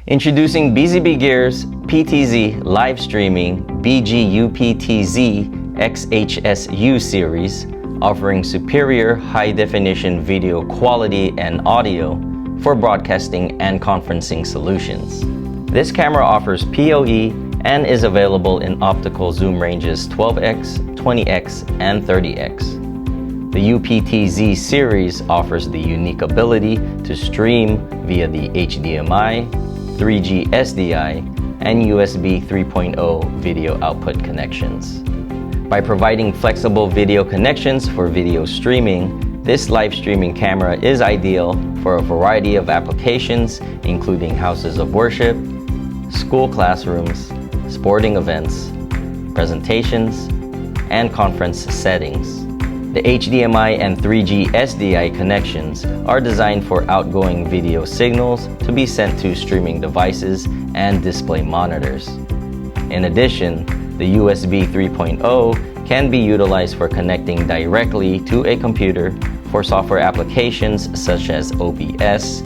Introducing BZBGEAR's PTZ live streaming BG-UPTZ XHSU series, offering superior high-definition video quality and audio for broadcasting and conferencing solutions. This camera offers PoE and is available in optical zoom ranges 12x, 20x, and 30x. The UPTZ series offers the unique ability to stream via the HDMI, 3G SDI, and USB 3.0 video output connections. By providing flexible video connections for video streaming, this live streaming camera is ideal for a variety of applications, including houses of worship, school classrooms, sporting events, presentations, and conference settings. The HDMI and 3G SDI connections are designed for outgoing video signals to be sent to streaming devices and display monitors. In addition, the USB 3.0 can be utilized for connecting directly to a computer for software applications such as OBS,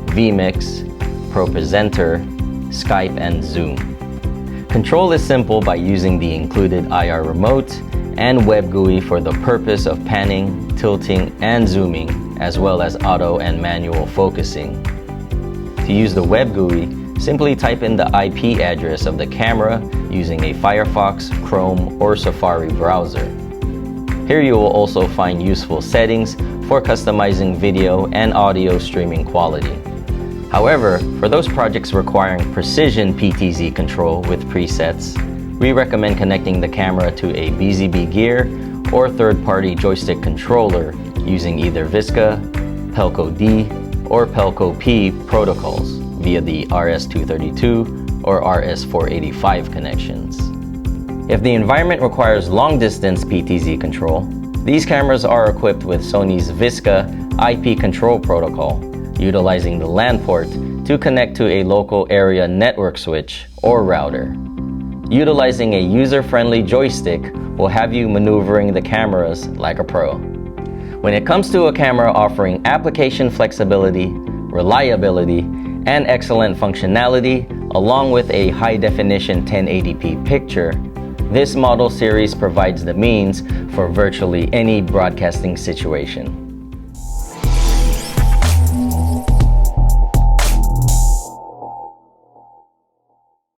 vMix, ProPresenter, Skype, and Zoom. Control is simple by using the included IR remote and web GUI for the purpose of panning, tilting, and zooming, as well as auto and manual focusing. To use the web GUI, simply type in the IP address of the camera using a Firefox, Chrome, or Safari browser. Here you will also find useful settings for customizing video and audio streaming quality. However, for those projects requiring precision PTZ control with presets, we recommend connecting the camera to a BZBGEAR or third-party joystick controller using either Visca, Pelco-D, or Pelco-P protocols via the RS-232 or RS-485 connections. If the environment requires long-distance PTZ control, these cameras are equipped with Sony's Visca IP control protocol, utilizing the LAN port to connect to a local area network switch or router. Utilizing a user-friendly joystick will have you maneuvering the cameras like a pro. When it comes to a camera offering application flexibility, reliability, and excellent functionality, along with a high-definition 1080p picture, this model series provides the means for virtually any broadcasting situation.